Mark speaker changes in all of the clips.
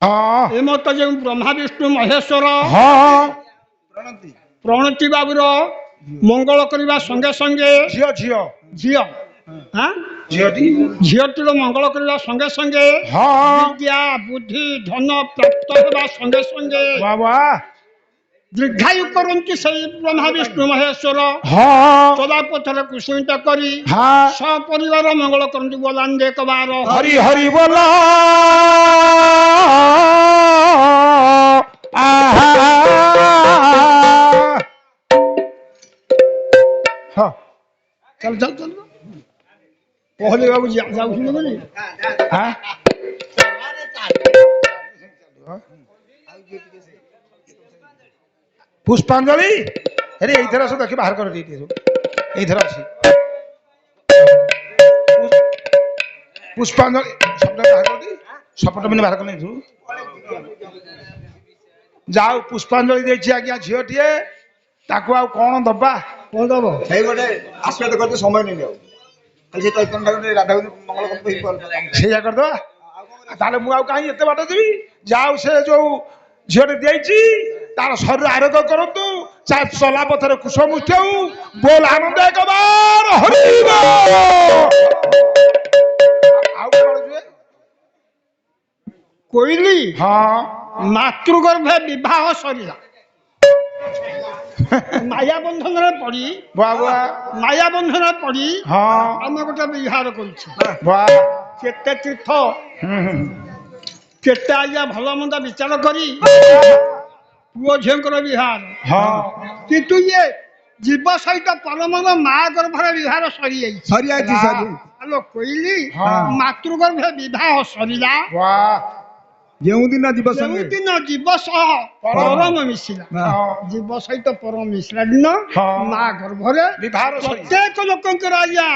Speaker 1: हाँ
Speaker 2: एमत जो ब्रह्मा विष्णु महेश्वर
Speaker 1: हाँ
Speaker 2: प्रणति बाबूर मंगल करने संगे संगे
Speaker 1: झियो झियो
Speaker 2: झील हाँ
Speaker 1: झियोटी
Speaker 2: झीलटीर मंगल करने संगे संगे
Speaker 1: हाँ
Speaker 2: विद्या बुद्धि धन प्राप्त होगा संगे संगे
Speaker 1: वाह वाह
Speaker 2: दीर्घायु करती से ब्रह्मा विष्णु महेश्वर
Speaker 1: हाँ
Speaker 2: चलापथर कुसुमित करी
Speaker 1: हाँ
Speaker 2: सपरिवार मंगल करती बोलान एक बार
Speaker 1: हरि हरि बोला आहा हाँ
Speaker 2: चल चल चल पहले बाबू जाऊ बोली
Speaker 1: हाँ पुष्पांजलि अरे इधर आसो देखि बाहर कर दी इधर आसी पुष्पांजलि शब्द बाहर कर दी शब्द मैंने बाहर कर नहीं तू जाओ पुष्पांजलि देछि आज्ञा झियोटिए ताकू आ कोन दबा
Speaker 2: कौन दब
Speaker 3: ସେଇ ଗୋଟେ ଆଶୀର୍ବାଦ କରତେ ସମୟ ନେଇ ଯାଉ ଖାଲି ସେ ଚୈତନ୍ୟ ଠାକୁର ରାଧା ମଙ୍ଗଳ କରତେ
Speaker 1: ସେଇଆ କରିଦବା ତାହେଲେ ମୁଁ ଆଉ କାହିଁ ଏତେ ବାଟ ଯିବି ଯାଉ ସେ ଯୋଉ ଝିଅଟେ ଦେଇଛି ତାର ଶରୀର ଆରୋଗ୍ୟ କରନ୍ତୁ ଚଲା ପଥରେ କୁଶ ମୁଷ୍ଟି ହଉ ବୋଲ ଆନନ୍ଦ ଏକବାର ହରିବ ଆଉ କଣ ଯିବେ
Speaker 2: कोइली
Speaker 1: ହଁ
Speaker 2: मातृगर्भे विवाह सरिला माया बंधन पड़ी
Speaker 1: ବାବା
Speaker 2: माया बंधन पड़ी
Speaker 1: ହଁ
Speaker 2: आम गोटे विहार कर
Speaker 1: ବା
Speaker 2: केते तीर्थ
Speaker 1: ହୁଁ ହୁଁ
Speaker 2: केते आज्ञा भल मंद विचार करी पुओ झीकर विहार
Speaker 1: ହଁ
Speaker 2: किंतु ये जीव सहित परमन माँ गर्भर विहार सरी
Speaker 3: ସରି ଯାଇଛି ସରି
Speaker 2: हेलो कोइली
Speaker 1: हाँ।
Speaker 2: मातृगर्भे विवाह सरिला
Speaker 1: ବା
Speaker 3: ଯେଉଁଦିନ ଯିବ ସଙ୍ଗେ
Speaker 2: दिन जीव सह परम मिशिला
Speaker 1: ହଁ
Speaker 2: जीव सहित परम मिश्रा दिन
Speaker 1: हाँ।
Speaker 2: माँ गर्भरे
Speaker 1: ବିଭାର ସରି
Speaker 2: प्रत्येक लोकंकर आज्ञा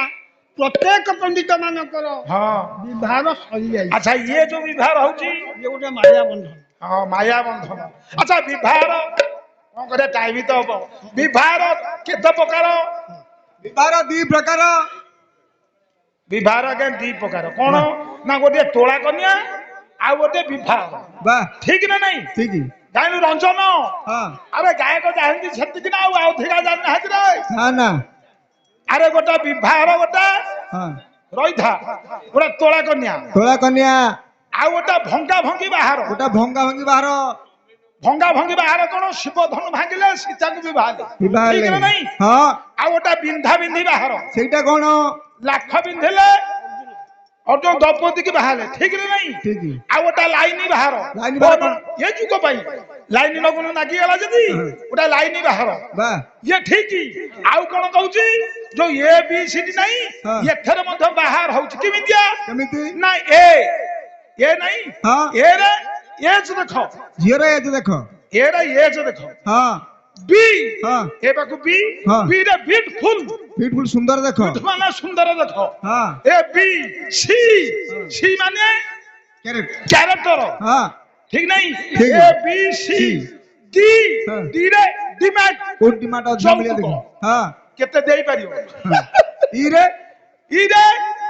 Speaker 2: प्रत्येक पंडित मानकर
Speaker 1: ହଁ
Speaker 2: विवाह सरी जाए
Speaker 1: ଆଚ୍ଛା ଇଏ ଯୋଉ ବିଭାର ହଉଛି
Speaker 2: ये गोटे माया बंधन
Speaker 1: ହଁ ମାୟା ବନ୍ଧନ ଆଚ୍ଛା ବିବାହର କଣ କରିବା ଟାଇମ ତ ହବ ବିବାହର କେତେ ପ୍ରକାର
Speaker 3: ବିବାହର ଦି ପ୍ରକାର
Speaker 1: ବିବାହର ଆଜ୍ଞା ଦି ପ୍ରକାର କଣ ନା ଗୋଟିଏ ତୋଳା କନ୍ୟା ଆଉ ଗୋଟେ ବିବାହ
Speaker 3: ବା
Speaker 1: ଠିକ ନା ନାଇଁ
Speaker 3: ଠିକ
Speaker 1: ଜାଣିଲୁ ରଞ୍ଜନ
Speaker 3: ହଁ
Speaker 1: ଆରେ ଗାୟକ ଜାଣିନ୍ତି ସେତିକି ନା ଆଉ ଅଧିକା ଜାଣିନାହାନ୍ତି ରେ
Speaker 3: ନା ନା
Speaker 1: ଆରେ ଗୋଟେ ବିବାହର ଗୋଟେ
Speaker 3: ହଁ
Speaker 1: ରହିଥା ଗୋଟେ ତୋଳା କନ୍ୟା
Speaker 3: ତୋଳା କନ୍ୟା
Speaker 1: ଆଉ ଗୋଟେ ଭଙ୍ଗା ଭଙ୍ଗି ବାହାର
Speaker 3: ଗୋଟା ଭଙ୍ଗା ଭଙ୍ଗି ବାହାର
Speaker 1: ଭଙ୍ଗା ଭଙ୍ଗି ବାହାର କଣ ଶିବ ଧନୁ ଭାଙ୍ଗିଲେ ସୀତାକୁ ବିବାହ
Speaker 3: ବିବାହ
Speaker 1: ଠିକ ନା ନାଇଁ
Speaker 3: ହଁ
Speaker 1: ଆଉ ଗୋଟେ ବିନ୍ଧା ବିନ୍ଧି ବାହାର
Speaker 3: ସେଇଟା କଣ
Speaker 1: ଲାଖ ପିନ୍ଧିଲେ ଅର୍ଜୁନ ଦ୍ରୌପଦୀ କି ବାହାରିଲେ ଠିକ ନା ନାଇଁ
Speaker 3: ଠିକ
Speaker 1: ଆଉ ଗୋଟେ ଲାଇନ ବାହାର
Speaker 3: ଲାଇନ ବାହାର କଣ?
Speaker 1: ଏ ଯୁଗ ପାଇଁ ଲାଇନ ନଗୁନ ନାଗିଗଲା ଯଦି ଗୋଟେ ଲାଇନ ବାହାର
Speaker 3: ବା
Speaker 1: ଇଏ ଠିକ ଆଉ କଣ କହୁଛି ଯୋଉ ଏ ବି ସି ଡି ନାହିଁ
Speaker 3: ହଁ।
Speaker 1: ଏଥରେ ମଧ୍ୟ ବାହାର ହଉଛି କେମିତିଆ
Speaker 3: କେମିତି
Speaker 1: ନା ଏ ନାହିଁ
Speaker 3: ହଁ
Speaker 1: ଏ ରେ ଏଜ ଦେଖ
Speaker 3: ଝିଅର ଏଜ ଦେଖ
Speaker 1: ଏ ରେ ଏଜ ଦେଖ
Speaker 3: ହଁ
Speaker 1: ବି
Speaker 3: ହଁ
Speaker 1: ଏ ପାଖକୁ ବି
Speaker 3: ହଁ।
Speaker 1: ବି ରେ ବିଟଫୁଲ
Speaker 3: ବିୟୁଟିଫୁଲ ସୁନ୍ଦର ଦେଖ
Speaker 1: ମାନେ ସୁନ୍ଦର ଦେଖ
Speaker 3: ହଁ
Speaker 1: ए बी सी सी माने
Speaker 3: କ୍ୟାରେଟ
Speaker 1: कैरेक्टर
Speaker 3: ହଁ
Speaker 1: ठीक नहीं
Speaker 3: ठीक
Speaker 1: ए
Speaker 3: है।
Speaker 1: बी सी
Speaker 3: सी।
Speaker 1: डी
Speaker 3: हाँ।
Speaker 1: डी रे डिमांड
Speaker 3: କୋଉଠି ମାଟ ଅଛି
Speaker 1: ଯୌତୁକ।
Speaker 3: ଦେଖ ହଁ
Speaker 1: केते देई परियो
Speaker 3: ଇରେ
Speaker 1: ई रे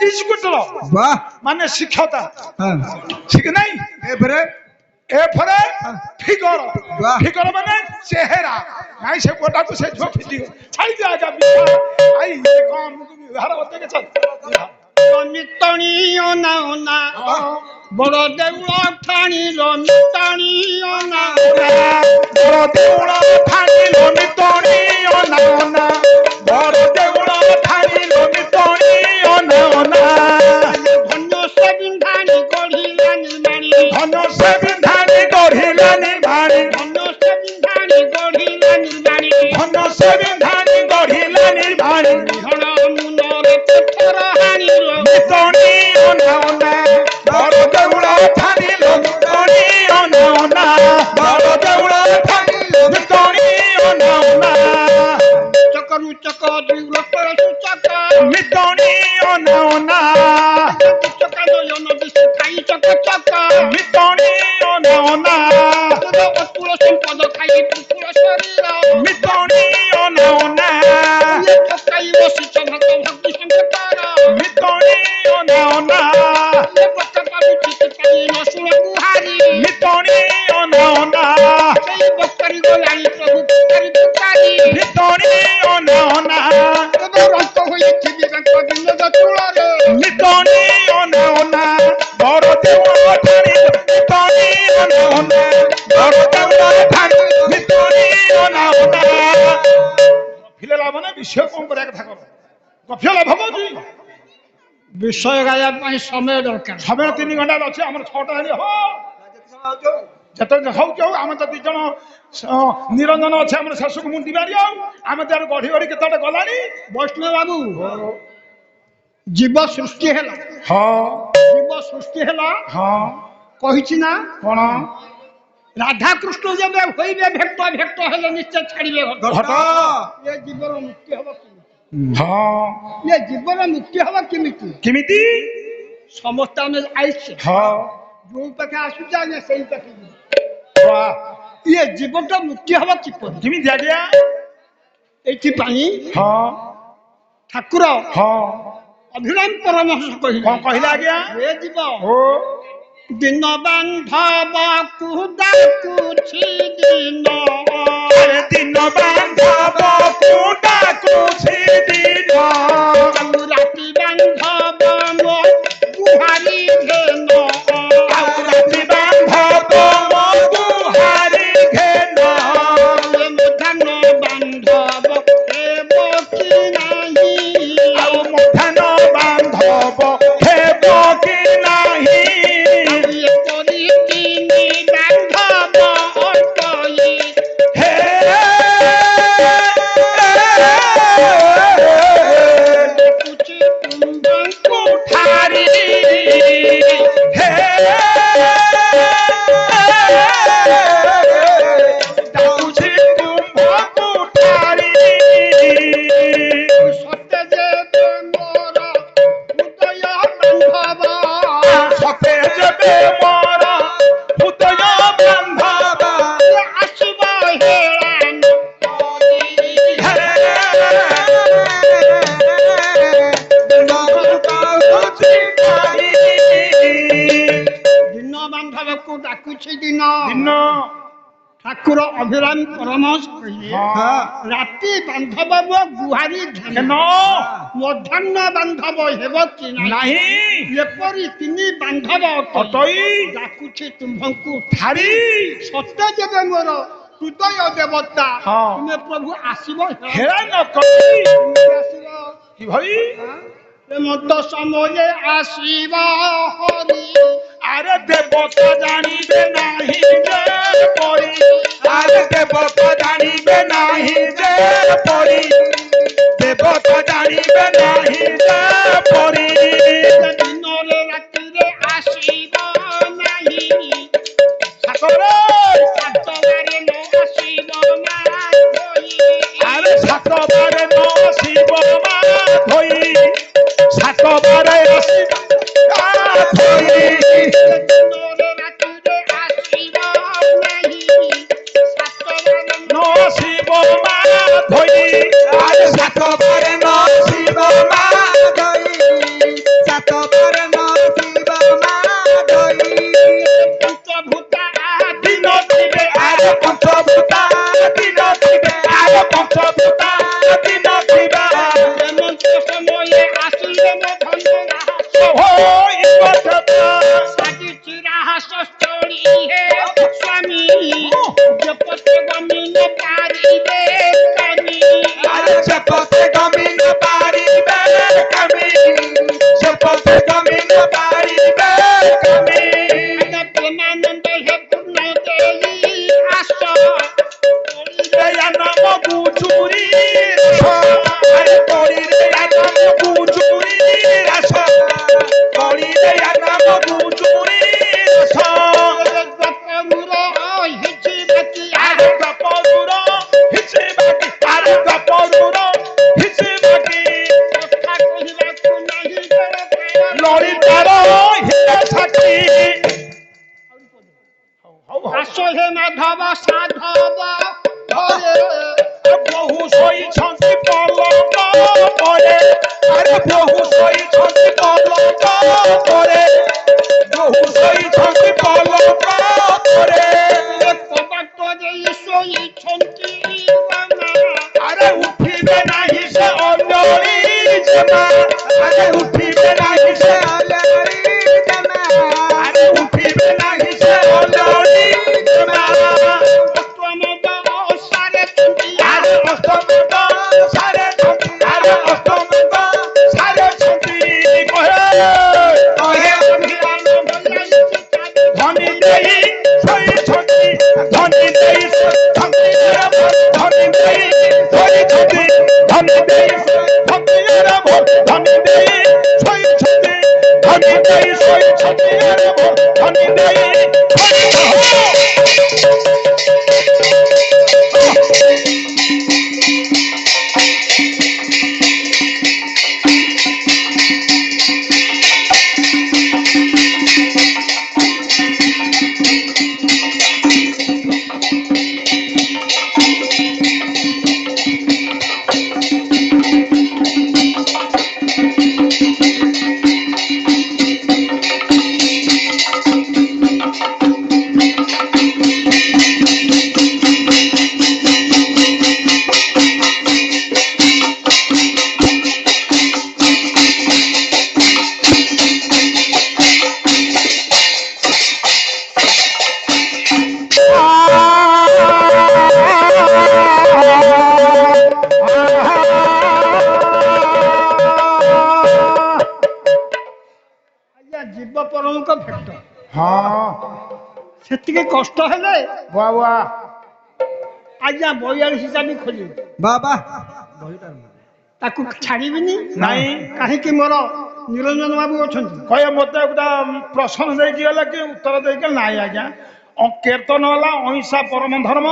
Speaker 1: इस्कुटर
Speaker 3: ବାह
Speaker 1: माने शिक्षता
Speaker 3: ହଁ
Speaker 1: ठीक नहीं
Speaker 3: ଏପରେ
Speaker 1: ए फरे
Speaker 3: हाँ।
Speaker 1: फिगर
Speaker 3: वाह।
Speaker 1: फिगर माने चेहरा नहीं से कोटा को से जो फिटी छाई दिया जा आई ये कौन व्यवहार होते के चल
Speaker 2: मितणी ओना ओना बड़ देउल ठाणी मितणी ओना
Speaker 1: बड़ देउल ठाणी मितणी ओना ओना बड़ देउल ठाणी मितणी ओना ओना
Speaker 2: धन्य से बिंधाणी गढ़िला निर्माणी
Speaker 1: धन से बिंधाणी गढ़िला निर्माणी
Speaker 2: धन्य से बिंधाणी गढ़िला निर्माणी
Speaker 1: धन से बिंधाणी गढ़िला निर्माणी
Speaker 2: हण मुनर पत्थर हाणील
Speaker 1: मितणी ओना ओना बड़ देउल ठाणी मितणी ओना ओना बड़ देउल ठाणी मितणी ओना ओना
Speaker 2: चकरु चक दिउल परसु चक
Speaker 1: मितणी ओना ओना
Speaker 2: चक नयन दिशु खाई चक चक
Speaker 1: मितणी ओना ओना
Speaker 2: अतुल संपद खाई पुकुल शरीर
Speaker 1: मितणी ओना ओना ଗଫିଆ ଲାଭ କହୁଛି
Speaker 2: ବିଷୟ ଗାଇବା ପାଇଁ ସମୟ ଦରକାର।
Speaker 1: ସମୟ 3 ଘଣ୍ଟା ଅଛି ଆମର 6ଟା ହେଲେ ହବ
Speaker 3: ଯେତେ ସମୟ ହଉଛୁ ହଉ।
Speaker 1: ଯେତେବେଳେ ହଉଛି ହଉ ଆମେ ତ 2 ଜଣ ନିରଞ୍ଜନ ଅଛି ଆମର ଶେଷକୁ ମୁଣ୍ଡି ମାରି ଆଉ ଆମେ ତାର ଗଢି ଗଢି କେତେବେଳେ ଗଲାଣି
Speaker 2: ବୈଷ୍ଣବ ବାବୁ ଜୀବ ସୃଷ୍ଟି ହେଲା,
Speaker 1: ହଁ
Speaker 2: ଜୀବ ସୃଷ୍ଟି ହେଲା
Speaker 1: ହଁ
Speaker 2: କହିଛି ନା
Speaker 1: କଣ
Speaker 2: ରାଧାକୃଷ୍ଣ ଯେବେ ହୋଇବେ ଭେଟ ଭେଟ ହେଲେ ନିଶ୍ଚୟ ଛାଡ଼ିବେ ଘଟ।
Speaker 1: ଘଟ
Speaker 2: ଏ ଜୀବନ ମୁକ୍ତି ହବ କେମିତି?
Speaker 1: ହଁ
Speaker 2: ଏ ଜୀବନ ମୁକ୍ତି ହବ କେମିତି?
Speaker 1: କେମିତି
Speaker 2: ସମସ୍ତେ ଆମେ ଆଇଛେ,
Speaker 1: ହଁ
Speaker 2: ଯୋଉ ପାଖେ ଆସୁଛେ ଆମେ ସେଇ ପାଖେ ଯିବୁ।
Speaker 1: ବାଃ,
Speaker 2: ଏ ଜୀବନଟା ମୁକ୍ତି ହବ କିପରି?
Speaker 1: କେମିତି ଆଜ୍ଞା
Speaker 2: ଏଇଥିପାଇଁ
Speaker 1: ହଁ
Speaker 2: ଠାକୁର
Speaker 1: ହଁ
Speaker 2: ଅଭିରାମ ପରମହଂସ କହିଲେ
Speaker 1: କଣ କହିଲେ ଆଜ୍ଞା
Speaker 2: ଏ ଜୀବ
Speaker 1: ଓ
Speaker 2: ଦିନ ବାନ୍ଧବକୁ ଡାକୁଛି ଦିନ
Speaker 1: ଆରେ ଦିନ ବାନ୍ଧବ ଡାକୁଛି ଦିନ
Speaker 2: ଆଉ ରାତି ବାନ୍ଧବ ମୋ ଗୁହାରି ଘେନ
Speaker 1: ଆଉ ରାତି ବାନ୍ଧବ ମୋ ଗୁହାରି ଘେନ
Speaker 2: ଧାନ ବାନ୍ଧବ ହେବ କି ନାହିଁ
Speaker 1: ଆଉ ମଧାନ ବାନ୍ଧବ ହେବ କି ନାହିଁ
Speaker 2: ଏପରି ତିନି ବାନ୍ଧବ ଅଟଇ
Speaker 1: ହେ
Speaker 2: ଡାକୁଛି ତୁମ୍ଭଙ୍କୁ
Speaker 1: ଠାରି ହେ ଡାକୁଛି ତୁମ୍ଭକୁ ଠାରି
Speaker 2: ସତେ ଯେବେ ମୋର ହୃଦୟ ବାନ୍ଧବ
Speaker 1: ସତେ ଯେବେ ମୋର ହୃଦୟ ବାନ୍ଧବ
Speaker 2: ଆସିବ ହେଳାନ ଦିନ ବାନ୍ଧବକୁ ଡାକୁଛି ଦିନ
Speaker 1: ଦିନ
Speaker 2: ଠାକୁର ଅଭିରାମ ପରମହଂସ କହିଲେ
Speaker 1: ହଁ
Speaker 2: ରାତି ବାନ୍ଧବ ମୋ ଗୁହାରି
Speaker 1: କେନ
Speaker 2: ଧନ ମଧ୍ୟାହ୍ନ ବାନ୍ଧବ ହେବ କି ନାହିଁ
Speaker 1: ନାହିଁ
Speaker 2: ଏପରି ତିନି ବାନ୍ଧବ
Speaker 1: ଅଟଇ
Speaker 2: ଡାକୁଛି ତୁମ୍ଭଙ୍କୁ
Speaker 1: ଠାରି
Speaker 2: ସତ୍ୟ ଯେବେ ମୋର ହୃଦୟ ଦେବତା
Speaker 1: ହଁ।
Speaker 2: ତୁମେ ପ୍ରଭୁ ଆସିବ
Speaker 1: ହେରା ନ କରି
Speaker 2: ଆସିବ
Speaker 1: କି ଭାଇ
Speaker 2: ମତ ସମୟରେ ଆସିବ ହରି
Speaker 1: ଆରେ ଦେବତା ଜାଣିବେ ନାହିଁ ଯେ ପରି ଆରେ ଦେବତା ଜାଣିବେ ନାହିଁ ଯେ ପରି ଦେବତା ଜାଣିବେ ନାହିଁ ଯେ ପରି
Speaker 2: ଦିନରେ ରାତିରେ ଆସିବ ନାହିଁ
Speaker 1: ସାତରେ
Speaker 2: ସାତବାରେ ନ ଆସିବ ନା ଧୋଇ
Speaker 1: ଆରେ 7 ବାରେ ନ ଆସିବ ମା ଧୋଇ 7 ବାରେ ଆସିବ ଧୋଇ
Speaker 2: ଦିନରେ ରାତିରେ ଆସିବ ନାହିଁ ସାତବାରେ
Speaker 1: ନ ଆସିବ ମା ଧୋଇ ଆରେ 7 ବାରେ ନ ଆସିବ ମା
Speaker 2: ପଞ୍ଚଭୂତା
Speaker 1: ଦିନ ଥିବେ ଆରେ ପଞ୍ଚଭୂତା ଦିନ ଥିବେ ଆରେ ପଞ୍ଚଭୂତା ଦିନ ଥିବା
Speaker 2: ହେମନ୍ତ ସମୟରେ ଆସିଲେ ମୋ ଧନ
Speaker 1: ହୋଇ ବସବା
Speaker 2: ସାଜିଛି ରାହାସ ସ୍ଥଳୀ ହେ ସ୍ୱାମୀ ଯେପତେ ଗମିନ ପାରିବେ କାମୀ
Speaker 1: ଆରେ ସେପଟେ ଗମିନ ପାରିବେ କମି ସେପଟେ ଗମିନ ପାରିବେ କମି
Speaker 2: ପ୍ରେମାନନ୍ଦ ହେ ପୂର୍ଣ୍ଣ ଦେଇ ଆସ
Speaker 1: ରେୟା ନାମକୁ ଚୁରି ରାସ ଆରେ କଳି ରେୟା ନାମକୁ ଚୁରି ରାସ କଳି ରେୟା ନାମକୁ ଚୁରି ରାସ
Speaker 2: ଗପମୁର ହିଛି ବାକି
Speaker 1: ଆରେ ଗପରୁର ହିଚି ବାକି ଆରେ ଗପରୁର ହିଚି ବାକି
Speaker 2: କଥା କହିବାକୁ ନାହିଁ ଦରକାର
Speaker 1: ଲଳିତାର ହିଲେ ଛାତି
Speaker 2: ଆସ ହେ ମାଧବ ସାଧବ ଘରେ
Speaker 1: ବହୁ ଶୋଇଛନ୍ତି ପଲଙ୍କ ପରେ ଆରେ ବହୁ ଶୋଇଛନ୍ତି ପଲଙ୍କ ପରେ ବହୁ ଶୋଇଛନ୍ତି ପଲଙ୍କ ପରେ
Speaker 2: କବାଟ ଦେଇ ଶୋଇଛନ୍ତି ରାମା
Speaker 1: ଆରେ ଉଠିବେ ନାହିଁ ସେ ଅଲଳି ଜମା ଆରେ ଉଠିବେ ନାହିଁ ସେ ଆରେ ଉଠିବେ ନାହିଁ ସେ ଅଲଳି ଜମା
Speaker 2: ଅଷ୍ଟମଦ ଓଷାରେ ତୁଣ୍ଡିଆ
Speaker 1: ଆରେ ଅଷ୍ଟମଙ୍କ ସାରେ ଆରେ ଅଷ୍ଟମଙ୍କ ধনী দেই ভক্তিয়ার ভোল ধনী দেই ধরিছন্তি ধনী দেই ভক্তিয়ার ভোল ধনী দেই সইছন্তি ধনী দেই সইছন্তিয়ার ভোল ধনী দেই
Speaker 2: ଆଜ୍ଞା ଜୀବ ପରମଙ୍କ ଭେଟ
Speaker 1: ହଁ
Speaker 2: ସେତିକି କଷ୍ଟ ହେଲେ
Speaker 1: ବାଃ ବାଃ
Speaker 2: ଆଜ୍ଞା 42 ଚାବି ଖୋଲିବି
Speaker 3: ବାବା
Speaker 2: ତାକୁ ଛାଡ଼ିବିନି
Speaker 1: ନାଇଁ
Speaker 2: କାହିଁକି ମୋର ନିରଞ୍ଜନ ବାବୁ ଅଛନ୍ତି
Speaker 1: କହିବେ ମତେ ଗୋଟେ ପ୍ରଶ୍ନ ଦେଇକି ଗଲେ କି ଉତ୍ତର ଦେଇକି ନାଇଁ ଆଜ୍ଞା କୀର୍ତ୍ତନ ହେଲା ଅହିଂସା ପରମ ଧର୍ମ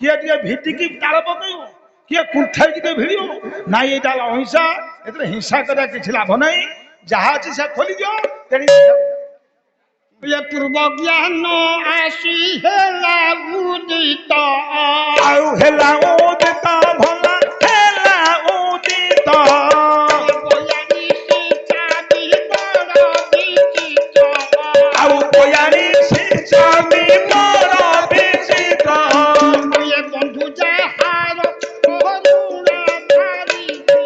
Speaker 1: କିଏ ଟିକେ ଭିଟିକି ତାଳ ପକେଇବ କିଏ କୁଣ୍ଠେଇକି ଟିକେ ଭିଡ଼ିବ ନାଇଁ ଏଇଟା ହେଲା ଅହିଂସା ଏଥିରେ ହିଂସା କରିବା କିଛି ଲାଭ ନାହିଁ ଯାହା ଅଛି ସେ ଖୋଲିଦିଅ ତେଣିକି
Speaker 2: ଇଏ ପୂର୍ବ ଜ୍ଞାନ ଆସି ହେଲା ଉଦିତ
Speaker 1: ଆଉ ହେଲା ଉଦିତ ଭଲ ହେଲା ଉଦିତ
Speaker 2: 42 ଚାବି ବଡ଼ ବିଚିତ୍ର
Speaker 1: ଆଉ 42 ଚାବି ମୋର ବିଚିତ୍ର
Speaker 2: ଇଏ ବନ୍ଧୁ ଯାହାର କରୁଣା ଧାରିଛି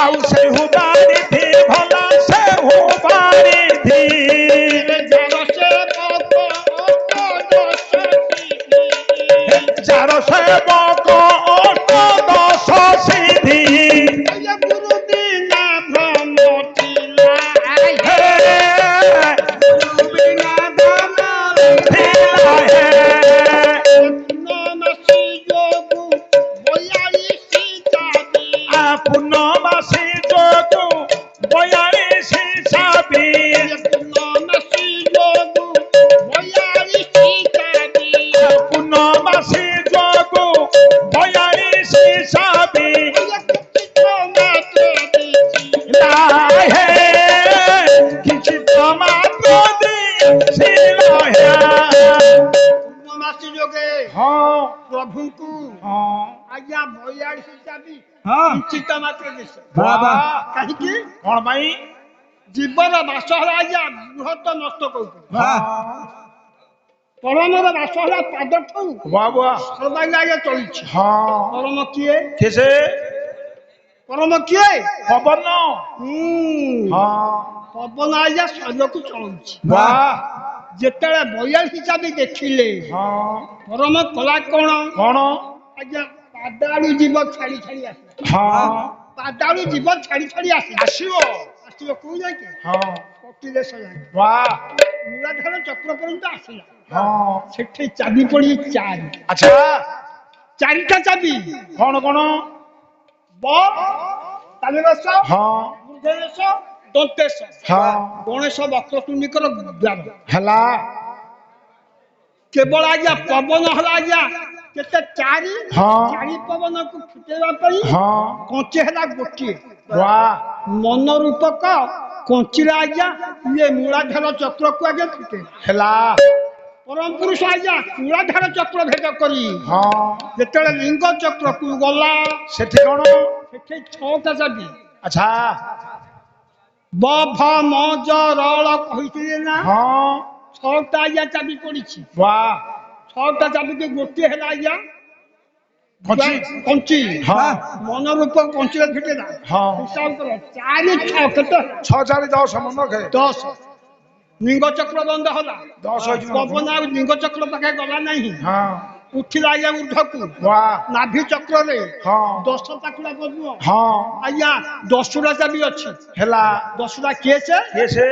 Speaker 1: ଆଉ ସେ ହୁବାରିଧି ଭଲ ସେ ହୁବାରିଧି
Speaker 2: ଯାର ସେବକ
Speaker 1: ଯାର ସେବକ ଅଷ୍ଟଦଶ ସିଦ୍ଧି
Speaker 2: ଗୁରୁ ବିନା ଭ୍ରମ ଥିଲା
Speaker 1: ହେ
Speaker 2: ଗୁରୁ ବିନା ଭ୍ରମ
Speaker 1: ଥିଲା ହେ
Speaker 2: ପୂର୍ଣ୍ଣମାସୀ ଯୋଗୁ 42 ଚାବି
Speaker 1: ପୂର୍ଣ୍ଣମାସୀ ଯୋଗୁ 42 ଚାବି
Speaker 2: ପୂର୍ଣ୍ଣମାସୀ ଯୋଗୁ 42 ଚାବି
Speaker 1: ପୂର୍ଣ୍ଣମାସୀ ଯୋଗୁ 42 ଚାବି
Speaker 2: ମାତ୍ର ଦେଇଛି
Speaker 1: ନାଇଁ ହେ କିଛି ତ ମାତ୍ର ଦେଇছিল ହେ
Speaker 2: ପୂର୍ଣ୍ଣମାସୀ ଯୋଗେ
Speaker 1: ହଁ
Speaker 2: ପ୍ରଭୁଙ୍କୁ
Speaker 1: ହଁ
Speaker 2: ଆଜ୍ଞା 42 ଚାବି
Speaker 3: ହଁ
Speaker 2: ନିଶ୍ଚିତ ମାତ୍ର ଦେଶ
Speaker 3: ବାବା
Speaker 2: କାହିଁକି
Speaker 1: କଣ ପାଇଁ
Speaker 2: ଜୀବନ ବାସ ହେଲା ଆଜ୍ଞା ବୃହତ ମସ୍ତକ ଉପରେ
Speaker 3: ବାଃ
Speaker 2: ପରମର ବାସ ହେଲା ପାଦଠୁ
Speaker 1: ବାଃ ବାଃ
Speaker 2: ସର୍ବାଙ୍ଗ ଆଜ୍ଞା ଚଳିଛି
Speaker 1: ହଁ
Speaker 2: ପରମ କିଏ
Speaker 1: କିସେ
Speaker 2: ପରମ କିଏ
Speaker 1: ପବନ ହଁ
Speaker 2: ପବନ ଆଜ୍ଞା ଶରୀରକୁ ଚଳଉଛି
Speaker 1: ବାଃ
Speaker 2: ଯେତେବେଳେ 42 ଚାବି ଦେଖିଲେ
Speaker 1: ହଁ
Speaker 2: ପରମ କଲା କଣ
Speaker 1: କଣ
Speaker 2: ଆଜ୍ଞା ପାଦାଳୁ ଜୀବ ଛାଡ଼ି ଛାଡ଼ି ଆସିଲା
Speaker 1: ହଁ
Speaker 2: ପାଦାଳୁ ଜୀବ ଛାଡ଼ି ଛାଡ଼ି ଆସିଲା
Speaker 1: ଆସିବ
Speaker 2: ଆସିବ କୋଉ ଯାକେ
Speaker 1: ହଁ
Speaker 2: କଟି ଦେଶ ଯାକେ
Speaker 1: ବାଃ
Speaker 2: ମୂଳାଧାର ଚକ୍ର ପର୍ଯ୍ୟନ୍ତ ଆସିଲା
Speaker 1: ହଁ
Speaker 2: ସେଠି ଚାବି ପଡି 4
Speaker 1: ଆଚ୍ଛା
Speaker 2: 4ଟା ଚାବି
Speaker 1: କଣ କଣ
Speaker 2: ବ ତାଲିବାସ
Speaker 1: ହଁ
Speaker 2: ମୂର୍ଧନେଶ ଦନ୍ତେଶ
Speaker 1: ହଁ
Speaker 2: ଗଣେଶ ବକ୍ରତୁଣ୍ଡିଙ୍କର ଦ୍ୱାର
Speaker 1: ହେଲା
Speaker 2: କେବଳ ଆଜ୍ଞା ପବନ ହେଲା ଆଜ୍ଞା କେତେ 4
Speaker 1: ହଁ
Speaker 2: 4 ପବନକୁ ଫୁଟେଇବା ପାଇଁ
Speaker 1: ହଁ
Speaker 2: କଞ୍ଚି ହେଲା ଗୋଟିଏ
Speaker 1: ବାଃ
Speaker 2: ମନ ରୂପକ କଞ୍ଚିଲା ଆଜ୍ଞା ଇଏ ମୂଳାଧାର ଚକ୍ରକୁ ଆଜ୍ଞା ଫୁଟେ
Speaker 1: ହେଲା
Speaker 2: ପରମ ପୁରୁଷ ଆଜ୍ଞା ମୂଳାଧାର ଚକ୍ର ଭେଦ କରି
Speaker 1: ହଁ
Speaker 2: ଯେତେବେଳେ ଲିଙ୍ଗ ଚକ୍ରକୁ ଗଲା
Speaker 1: ସେଠି କଣ
Speaker 2: ସେଠି 6ଟା ଚାବି
Speaker 1: ଆଚ୍ଛା
Speaker 2: ବ ଭ ମ ଜ ରଳ କହିଥିଲେ ନା
Speaker 1: ହଁ
Speaker 2: 6ଟା ଆଜ୍ଞା ଚାବି ପଡିଛି
Speaker 1: ବାଃ
Speaker 2: 6ଟା ଚାବିକି ଗୋଟିଏ ହେଲା ଆଜ୍ଞା
Speaker 1: କଞ୍ଚି
Speaker 2: କଞ୍ଚି
Speaker 1: ହଁ
Speaker 2: ମନ ରୂପ କଞ୍ଚିରେ ଫିଟିଲା
Speaker 1: ହଁ
Speaker 2: ହିସାବ କର 4 6 କେତେ
Speaker 1: 6 4 10 ମନ ରଖେ
Speaker 2: 10 ଲିଙ୍ଗ ଚକ୍ର ବନ୍ଦ ହେଲା
Speaker 1: 10 ହେଇଯିବ
Speaker 2: ପବନ ଆଉ ଲିଙ୍ଗ ଚକ୍ର ପାଖେ ଗଲା ନାହିଁ
Speaker 1: ହଁ
Speaker 2: ଉଠିଲା ଆଜ୍ଞା ଉର୍ଦ୍ଧକୁ
Speaker 1: ବାଃ
Speaker 2: ନାଭି ଚକ୍ରରେ
Speaker 1: ହଁ
Speaker 2: 10 ପାଖୁଡା ପଦ୍ମ
Speaker 1: ହଁ
Speaker 2: ଆଜ୍ଞା 10ଟା ଚାବି ଅଛି
Speaker 1: ହେଲା
Speaker 2: 10ଟା କିଏ ସେ
Speaker 1: କିଏ ସେ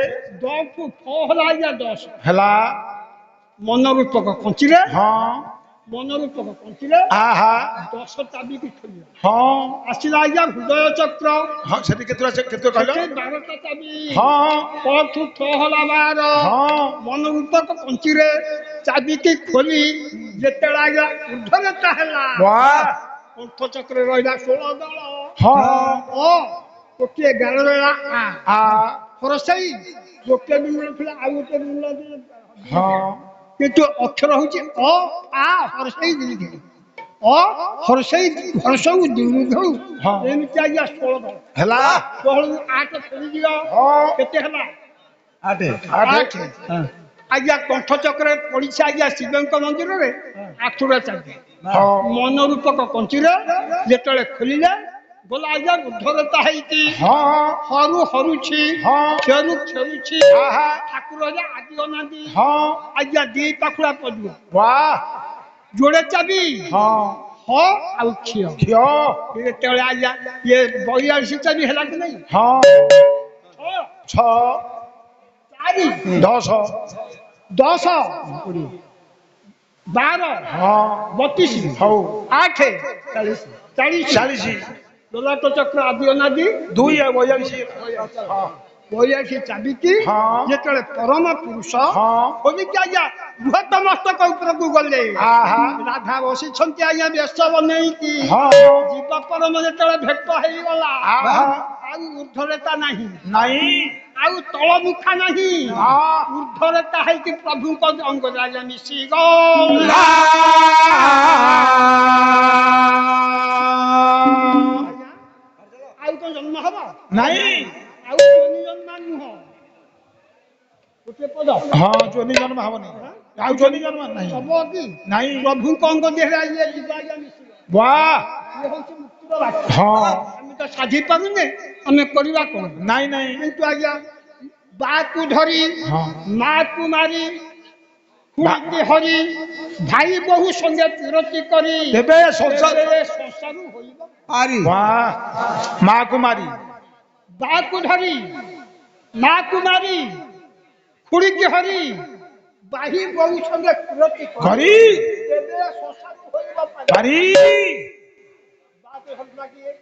Speaker 2: 10 କୁ 6 ହେଲା ଆଜ୍ଞା 10
Speaker 1: ହେଲା
Speaker 2: ମନୋରୂପକ କଞ୍ଚିରେ
Speaker 1: ହଁ
Speaker 2: ମନୋରୂପକ କଞ୍ଚିରେ
Speaker 1: ଆହା
Speaker 2: 10 ଚାବିକି ଖୋଲିବ।
Speaker 1: ହଁ
Speaker 2: ଆସିଲା ଆଜ୍ଞା ହୃଦୟ ଚକ୍ର
Speaker 1: ହଁ ସେଠି କେତେ କହିଲ
Speaker 2: ସେଠି 12ଟା ଚାବି
Speaker 1: ହଁ
Speaker 2: ପଥୁ ଠହଲା 12
Speaker 1: ହଁ
Speaker 2: ମନୋରୂପକ କଞ୍ଚିରେ ଚାବିକି ଖୋଲି ଯେତେବେଳେ ଆଜ୍ଞା ଉର୍ଦ୍ଧ୍ୱରେତା ହେଲା
Speaker 1: ବାଃ
Speaker 2: କଣ୍ଠ ଚକ୍ରରେ ରହିଲା 16 ଦଳ
Speaker 1: ହଁ
Speaker 2: ଅ ଗୋଟିଏ ଗାର ରହିଲା
Speaker 1: ଆ
Speaker 2: ହରସେଇ ଗୋଟିଏ ବିନ୍ଦୁ ଥିଲା ଆଉ ଗୋଟେ ବିନ୍ଦୁ
Speaker 1: ହଁ
Speaker 2: କିନ୍ତୁ ଅକ୍ଷର ହଉଛି ଅ ଆ ହରସେଇ ଦୀର୍ଘ ଅ ହରସେଇ ହରସଉ ଦୀର୍ଘ
Speaker 1: ହଁ।
Speaker 2: ଏମିତି ଆଜ୍ଞା 16 ଦଳ
Speaker 1: ହେଲା
Speaker 2: 16 8 ଖୋଲିଯିବ
Speaker 1: ହଁ
Speaker 2: କେତେ ହେଲା
Speaker 3: 8
Speaker 1: ଆଠ
Speaker 2: 8 ଆଜ୍ଞା କଣ୍ଠ ଚକ୍ରରେ ପଡିଛି ଆଜ୍ଞା ଶିବଙ୍କ ମନ୍ଦିରରେ 8ଟା ଚାବି
Speaker 1: ହଁ
Speaker 2: ମନୋରୂପକ କଞ୍ଚିରେ ଯେତେବେଳେ ଖୋଲିଲେ ବୋଲେ ଆଜ୍ଞା ଉଦ୍ଧରତା ହେଇଛି
Speaker 1: ହଁ
Speaker 2: ହରୁ ହରୁଛି
Speaker 1: ହଁ
Speaker 2: କ୍ଷରୁ କ୍ଷରୁଛି
Speaker 1: ଆହା
Speaker 2: ଠାକୁର ଆଜ୍ଞା ଆଦି ଅନାଦି
Speaker 1: ହଁ
Speaker 2: ଆଜ୍ଞା ଦି ପାଖୁଡା ପଡିବ
Speaker 1: ବାଃ
Speaker 2: ଯୋଡେ ଚାବି
Speaker 1: ହଁ
Speaker 2: ହ ଆଉ କ୍ଷୀୟ
Speaker 1: କ୍ଷୟ
Speaker 2: ଯେତେବେଳେ ଆଜ୍ଞା ଇଏ 42 ଚାବି ହେଲା କି ନାଇଁ
Speaker 1: ହଁ 6
Speaker 2: ଚାରି
Speaker 1: 10
Speaker 2: 10 12
Speaker 1: ହଁ
Speaker 2: 32
Speaker 1: ହଉ
Speaker 2: 8 40
Speaker 1: 40
Speaker 2: ଲଲାଟ ଚକ୍ର ଆଦି ଅନାଦି
Speaker 1: 2 42 ହଁ
Speaker 2: 42 ଚାବିକି
Speaker 1: ହଁ।
Speaker 2: ଯେତେବେଳେ ପରମ ପୁରୁଷ
Speaker 1: ହଁ।
Speaker 2: ଖୋଲିକି ଆଜ୍ଞା ବୃହତ ମସ୍ତକ ଉପରକୁ ଗଲେ
Speaker 1: ଆହା
Speaker 2: ରାଧା ବସିଛନ୍ତି ଆଜ୍ଞା ବେଶ ବନେଇକି
Speaker 1: ହଁ
Speaker 2: ଜୀବ ପରମ ଯେତେବେଳେ ଭେଟ ହେଇଗଲା
Speaker 1: ଆହା
Speaker 2: ଆଉ ଉର୍ଦ୍ଧ୍ୱରେତା ନାହିଁ
Speaker 1: ନାଇଁ
Speaker 2: ଆଉ ତଳ ମୁଖା ନାହିଁ
Speaker 1: ହଁ
Speaker 2: ଉର୍ଦ୍ଧ୍ୱରେତା ହେଇକି ପ୍ରଭୁଙ୍କ ଅଙ୍ଗରେ ଆଜ୍ଞା ମିଶି ଗଲା ଆଉ କଣ ଜନ୍ମ ହବ
Speaker 1: ନାଇଁ
Speaker 2: ଆଉ ଜନ୍ମ ନୁହଁ ଗୋଟେ ପଦ
Speaker 1: ହଁ ଜୋନି ଜନ୍ମ ହବନି ଆଉ ଜୋନି ଜନ୍ମ ନାହିଁ
Speaker 2: ହବ କି
Speaker 1: ନାଇଁ
Speaker 2: ପ୍ରଭୁଙ୍କ ଅଙ୍ଗ ଦେହରେ ଆଜ୍ଞା ଯିବ ଆଜ୍ଞା ମିଶିବ
Speaker 1: ବାଃ
Speaker 2: ଇଏ ହଉଛି ମୁକ୍ତିର ବାଟ
Speaker 1: ହଁ
Speaker 2: ଆମେ ତ ସାଧି ପାରୁନେ ଆମେ କରିବା କଣ
Speaker 1: ନାଇଁ ନାଇଁ
Speaker 2: କିନ୍ତୁ ଆଜ୍ଞା ବାକୁ ଧରି
Speaker 1: ହଁ
Speaker 2: ମାକୁ ମାରି ଖୁଡିକି ହରି ଭାଇ ବୋହୁ ସଙ୍ଗେ ବିରତି କରି
Speaker 1: ତେବେ ସଂସାର
Speaker 2: ତେବେ ସଂସାରୁ ହୋଇବ
Speaker 1: ବାଃ ମା କୁମାରୀ
Speaker 2: ବାକୁ ଧରି ମାକୁ ମାରି ଖୁଡିକି ହରି ବାହି ବୋହୁ ସଙ୍ଗେ ବିରତି
Speaker 1: କରି
Speaker 2: ତେବେ ସଂସାରୁ ହୋଇବ
Speaker 1: ପାରି
Speaker 2: ବାକୁ ଧରୁଥିଲା କିଏ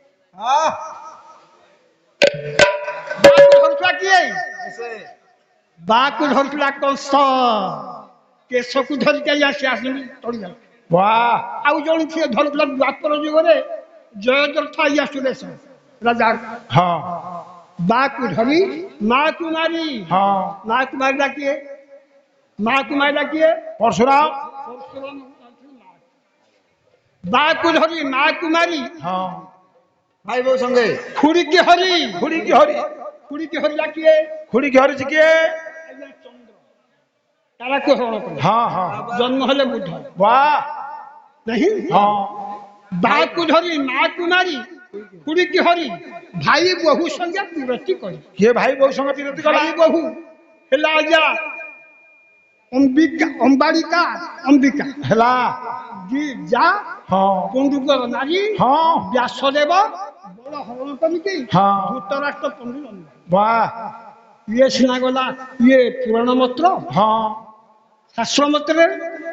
Speaker 2: ବାକୁ ଧରୁଥିଲା କିଏ ବାକୁ ଧରୁଥିଲା କଂସ କେଶକୁ ଧରିକି ଆସି ଆସିଲି ତଳିଯାଉ
Speaker 1: ବାଃ
Speaker 2: ଆଉ ଜଣେ କିଏ ଧରୁଥିଲା ଦ୍ୱାପର ଯୁଗରେ ଜୟଦ୍ରଥ ଆଜ୍ଞା ସୁରେଶ ରାଜା
Speaker 1: ହଁ
Speaker 2: ବାକୁ ଧରି ମାକୁ ମାରି
Speaker 1: ହଁ
Speaker 2: ମାକୁ ମାରିଲା କିଏ ମାକୁ ମାରିଲା କିଏ
Speaker 1: ପରଶୁରାମ
Speaker 2: ବାକୁ ଧରି ମାକୁ ମାରି
Speaker 1: ହଁ
Speaker 3: ଭାଇ ବୋଉ ସଙ୍ଗେ
Speaker 2: ଖୁଡିକି ହରି
Speaker 1: ଖୁଡିକି ହରି
Speaker 2: ଖୁଡିକି ହରିଲା କିଏ
Speaker 1: ଖୁଡିକି ହରିଛି କିଏ
Speaker 2: ଆଜ୍ଞା ଚନ୍ଦ୍ର ତାରାକୁ ହରଣ କଲେ
Speaker 1: ହଁ ହଁ
Speaker 2: ଜନ୍ମ ହେଲେ ବୁଧ
Speaker 1: ବାଃ
Speaker 2: ନାହିଁ
Speaker 1: ହଁ
Speaker 2: ବାକୁ ଧରି ମାକୁ ମାରି ଖୁଡିକି ହରି ଭାଇ ବୋହୁ ସଙ୍ଗେ ବିରତି କରି
Speaker 1: କିଏ ଭାଇ ବୋଉ ସଙ୍ଗ ବିରତି କଲା
Speaker 2: ଭାଇ ବୋହୁ ହେଲା ଆଜ୍ଞା ଅମ୍ବାଳିକା ଅମ୍ବିକା
Speaker 1: ହେଲା
Speaker 2: ଯା
Speaker 1: ହଁ
Speaker 2: ପଣ୍ଡୁକର ନାରୀ
Speaker 1: ହଁ
Speaker 2: ବ୍ୟାସଦେବ ବଡ ହରଣ କମିଟି
Speaker 1: ହଁ
Speaker 2: ଧୃତରାଷ୍ଟ୍ର ପଣ୍ଡୁ
Speaker 1: ବାଃ
Speaker 2: ଇଏ ସିନା ଗଲା ଇଏ ପୁରାଣ ମନ୍ତ୍ର
Speaker 1: ହଁ
Speaker 2: ଶାସ୍ତ୍ର ମତରେ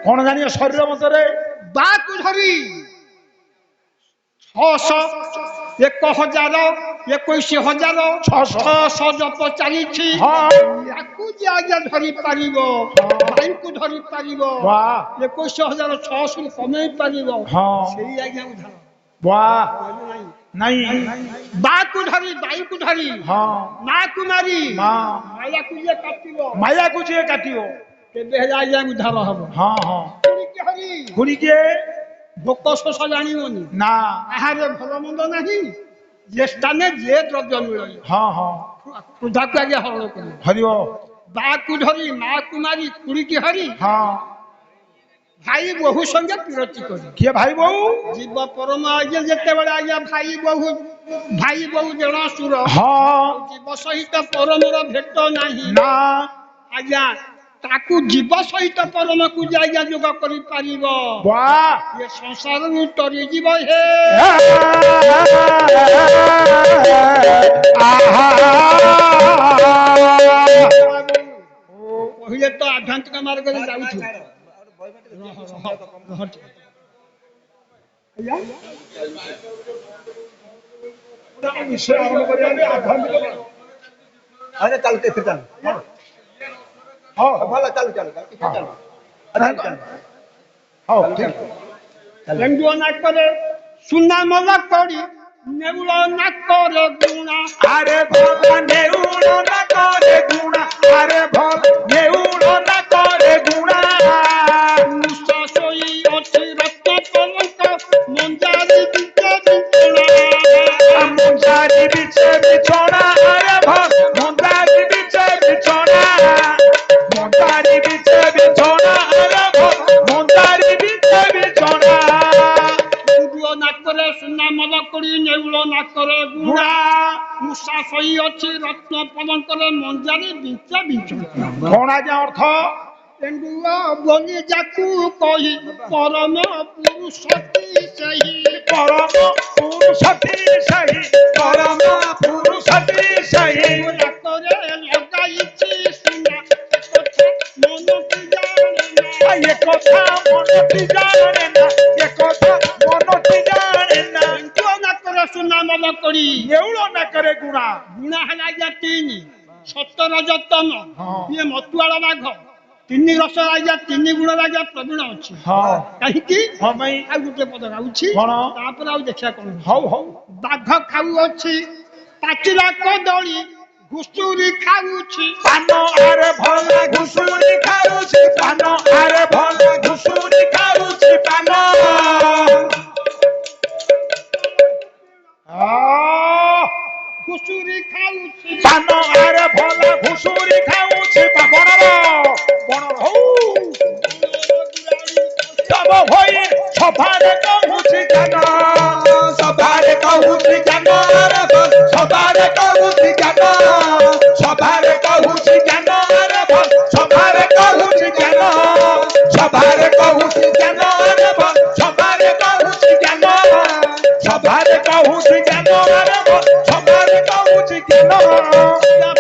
Speaker 1: କଣ ଜାଣିବ ଶରୀର ମତରେ
Speaker 2: ବାକୁ ଧରି 6,000,000,000 600 ଜପ ଚାଲିଛି
Speaker 1: ହଁ
Speaker 2: ୟାକୁ ଯେ ଆଜ୍ଞା ଧରି ପାରିବ ଭାଇଙ୍କୁ ଧରି ପାରିବ
Speaker 1: ବାଃ
Speaker 2: 21,600 କମେଇ ପାରିବ
Speaker 1: ହଁ
Speaker 2: ସେଇ ଆଜ୍ଞା ଉଦାହରଣ
Speaker 1: ବାଃ ନାଇଁ
Speaker 2: ବାକୁ ଧରି ବାଇକୁ ଧରି
Speaker 1: ହଁ
Speaker 2: ମାକୁ ମାରି
Speaker 1: ମା
Speaker 2: ମାୟାକୁ ଯେ କାଟିବ
Speaker 1: ମାୟାକୁ ଯିଏ କାଟିବ
Speaker 2: କେବେ ହେଲେ ଆଜ୍ଞା ଉଦ୍ଧାର ହବ
Speaker 1: ହଁ ହଁ
Speaker 2: ଖୁଡିକି ହରି
Speaker 1: ଖୁଡିକିଏ
Speaker 2: ଭୋକ ଶୋଷ ଜାଣିବନି
Speaker 1: ନା
Speaker 2: ଆହାର ଭଲ ମନ୍ଦ ନାହିଁ ଯେ ସ୍ଥାନେ ଯେ ଦ୍ରବ୍ୟ ମିଳନି
Speaker 1: ହଁ ହଁ
Speaker 2: କ୍ରୋଧାକୁ ଆଜ୍ଞା ହରଣ କରିବ
Speaker 1: ହରିବ
Speaker 2: ବାକୁ ଧରି ମାକୁ ମାରି ଖୁଡିକି ହରି
Speaker 1: ହଁ
Speaker 2: ଭାଇ ବୋହୁ ସଙ୍ଗେ ବିରତି କରି
Speaker 1: କିଏ ଭାଇ ବୋଉ
Speaker 2: ଜୀବ ପରମ ଆଜ୍ଞା ଯେତେବେଳେ ଆଜ୍ଞା ଭାଇ ବୋହୁ ଜଣାସୁର
Speaker 1: ହଁ
Speaker 2: ଜୀବ ସହିତ ପରମର ଭେଟ ନାହିଁ
Speaker 1: ନା
Speaker 2: ଆଜ୍ଞା ତାକୁ ଜୀବ ସହିତ ପରମକୁ ଯେ ଆଜ୍ଞା ଯୋଗ କରିପାରିବ
Speaker 1: ବାଃ
Speaker 2: ଏ ସଂସାରରୁ ତରିଯିବ ହେ କହିଲେ ତ ଆଧ୍ୟାତ୍ମିକ ମାର୍ଗରେ ଯାଉଛୁ
Speaker 1: ବିଷୟ ଆରମ୍ଭ କରିବା ବି ଆଧ୍ୟାତ୍ମିକ
Speaker 3: ଆରେ ଚାଲୁ ଏତେ ଚାଲୁ
Speaker 1: ହଁ
Speaker 3: ଭଲ ଚାଲୁ ଚାଲୁ ଚାଲୁ
Speaker 1: ହଉ ଠିକ
Speaker 2: ଏଣ୍ଡୁଅ ନାକରେ ସୁନା ମଲା କରି ନେଉଳ ନାକରେ ଗୁଣା
Speaker 1: ଆରେ ଭଲ ନେଉଳ ନା କରେ ଗୁଣା ଆରେ ଭଲ ନେଉଳ ନା କରେ ଗୁଣା
Speaker 2: ମୂଷା ଶୋଇ ଅଛି ରତ୍ନ କଲଙ୍କ ମଞ୍ଜାରି ବିଞ୍ଚେ ବିଞ୍ଚଣା
Speaker 1: ମୁଞ୍ଜାରି ବିଛେ ବିଛଣା ଆରେ ଭଲ ମୁଞ୍ଜାରି ବିଛେ ବିଛଣା ମୁଞ୍ଜାରି ବିଛେ ବିଛଣା ଆରେ ଭଲ ମୁଞ୍ଜାରି ବିଛେ ବିଛଣା
Speaker 2: ଏଣ୍ଡୁଅ ନାକରେ ସୁନା ମଲା କରି ନେଉଳ ନାକରେ ଗୁଣା ମୂଷା ଶୋଇ ଅଛି ରତ୍ନ ପଲଙ୍କରେ ମଞ୍ଜାରି ବିଞ୍ଚେ ବିଞ୍ଚଣା
Speaker 1: କଣ ଆଜ୍ଞା ଅର୍ଥ
Speaker 2: ଏଣ୍ଡୁଅ ବୋଲି ଯାକୁ କହି ପରମ ପୁରୁଷଟି ସେହି
Speaker 1: ପରମ ପୁରୁଷଟି ସେହି ପରମ ପୁରୁଷଟି ସେହି
Speaker 2: ନାକରେ ଲଗାଇଛି ସୁନା କଥା ମନଟି ଜାଣେ ନା
Speaker 1: ଏ କଥା ମନଟି ଜାଣେ ନା ଏ କଥା ମନଟି ଜାଣେ ନା
Speaker 2: ଏଣ୍ଡୁଅ ନାକରେ ସୁନା ମଲ କରି
Speaker 1: ନେଉଳ ନାକରେ ଗୁଣା
Speaker 2: ଗୁଣା ହେଲା ଯେ ତିନି ସତର ଯତନ
Speaker 1: ହଁ।
Speaker 2: ଇଏ ମତୁଆଳ ବାଘ ତିନି ରସ ରାଜା ତିନି ଗୁଣ ରାଜା ପ୍ରବୀଣ ଅଛି
Speaker 1: ହଁ
Speaker 2: କାହିଁକି
Speaker 1: ହଁ ଭାଇ
Speaker 2: ଆଉ ଗୋଟେ ପଦ ଗାଉଛି
Speaker 1: କଣ?
Speaker 2: ତାପରେ ଆଉ ଦେଖିବା କଣ ହଉଛି।
Speaker 1: ହଉ ହଉ
Speaker 2: ବାଘ ଖାଉଅଛି ପାଚିଲା କଦଳୀ ଘୁଷୁରି ଖାଉଛି
Speaker 1: ପାନ ଆରେ ଭଲ ଘୁଷୁରି ଖାଉଛି ପାନ ଆରେ ଭଲ ଘୁଷୁରି ଖାଉଛି ପାନ
Speaker 2: ଘୁଷୁରି ଖାଉଛି
Speaker 1: ପାନ ଆରେ ଭଲ ଘୁଷୁରି ଖାଉଛି ବଣର ହଉ ତବ ହୋଇ ସଭାରେ କହୁଛି ଜ୍ଞାନ ସଭାରେ କହୁଛି ଜ୍ଞାନ ଆରେ ଭଲ ସଭାରେ କହୁଛି ଜ୍ଞାନ ସଭାରେ କହୁଛି ଜ୍ଞାନ ଆରେ ଭଲ ସଭାରେ କହୁଛି ଜ୍ଞାନ ସଭାରେ କହୁଛି ଜ୍ଞାନ ଆରେ ଭଲ ସଭାରେ କହୁଛି ଜ୍ଞାନ ସଭାରେ କହୁଛି ଜ୍ଞାନ ଆରେ ଭଲ ସଭାରେ କହୁଛି ଜ୍ଞାନ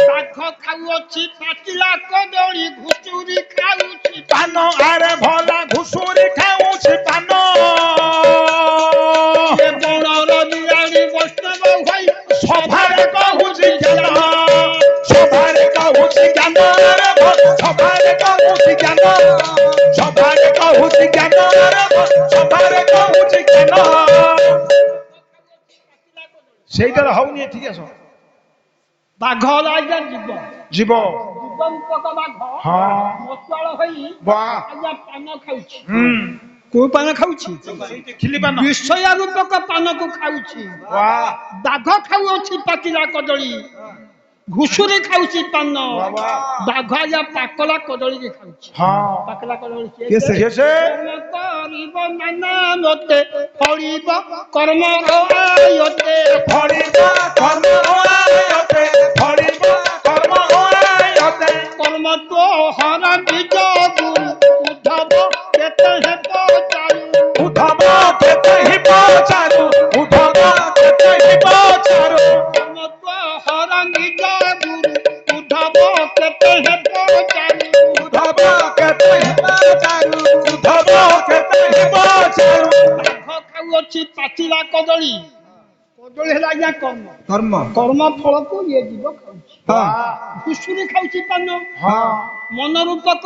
Speaker 2: ବାଘ ଖାଉଅଛି ପାଚିଲା କଦଳୀ ଘୁଷୁରି ଖାଉଛି
Speaker 1: ପାନ ଆରେ ଭଲ ଘୁଷୁରି ଖାଉଛି ପାନ
Speaker 2: ଏ ବଣର ବିରାଡ଼ି ବୈଷ୍ଣବ ଭାଇ
Speaker 1: ସଭାରେ କହୁଛି ଜ୍ଞାନ ସଭାରେ କହୁଛି ଜ୍ଞାନ ଆରେ ଭଲ ସଭାରେ କହୁଛି ଜ୍ଞାନ ସଭାରେ କହୁଛି ଜ୍ଞାନ ଆରେ ଭଲ ସଭାରେ କହୁଛି ଜ୍ଞାନ ସେଇଟାର ହଉନି ଏଠିକି ଆସ
Speaker 2: ବାଘ ରାଜା ଯିବ
Speaker 1: ଯିବ
Speaker 2: ଜୀବନ୍ତକ ବାଘ
Speaker 1: ହଁ
Speaker 2: ମତୁଆଳ ହୋଇ
Speaker 1: ବା
Speaker 2: ରାଜା ପାନ ଖାଉଛି
Speaker 1: ହୁଁ
Speaker 2: କୋଉ ପାନ ଖାଉଛି
Speaker 1: ଖିଲି ପାନ
Speaker 2: ବିଷୟା ରୂପକ ପାନକୁ ଖାଉଛି
Speaker 1: ବା
Speaker 2: ବାଘ ଖାଉଅଛି ପାଚିଲା କଦଳୀ ଘୁଷୁରି ଖାଉଛି ପାନ
Speaker 1: ବାବା।
Speaker 2: ବାଘ ଆଜ୍ଞା ପାକଲା କଦଳୀ ଖାଉଛି
Speaker 1: ହଁ
Speaker 2: ପାକଲା କଦଳୀ
Speaker 1: କିଏ ସେ
Speaker 2: କର୍ମ କରିବ ନାନା ମତେ ଫଳିବ କର୍ମ ଆୟତେ
Speaker 1: ଫଳିବ କର୍ମ ଆୟତେ ଫଳିବ କର୍ମ ଆୟତେ
Speaker 2: କର୍ମ ତ ହର ନିଜ ଗୁରୁ ଉଦ୍ଧବ କେତେ ହେବ ଚାଲୁ
Speaker 1: ଉଦ୍ଧବ କେତେ ହି ପଚାରୁ ଉଦ୍ଧବ କେତେ ହି ପଚାରୁ
Speaker 2: କର୍ମ ତ ହର ନିଜ ଗୁରୁ ଉଦ୍ଧବ କେତେ ହେବ ଚାଲୁ
Speaker 1: ଉଦ୍ଧବ କେତେ ହି ପଚାରୁ ଉଦ୍ଧବ କେତେ ହି ପଚାରୁ
Speaker 2: ବାଘ ଖାଉଅଛି ପାଚିଲା କଦଳୀ କଦଳୀ ହେଲା ଆଜ୍ଞା କର୍ମ
Speaker 3: କର୍ମ
Speaker 2: କର୍ମ ଫଳକୁ ଇଏ ଜୀବ ଖାଉଛି
Speaker 1: ହଁ
Speaker 2: ଘୁଷୁରି ଖାଉଛି ପାନ
Speaker 1: ହଁ
Speaker 2: ମନ ରୂପକ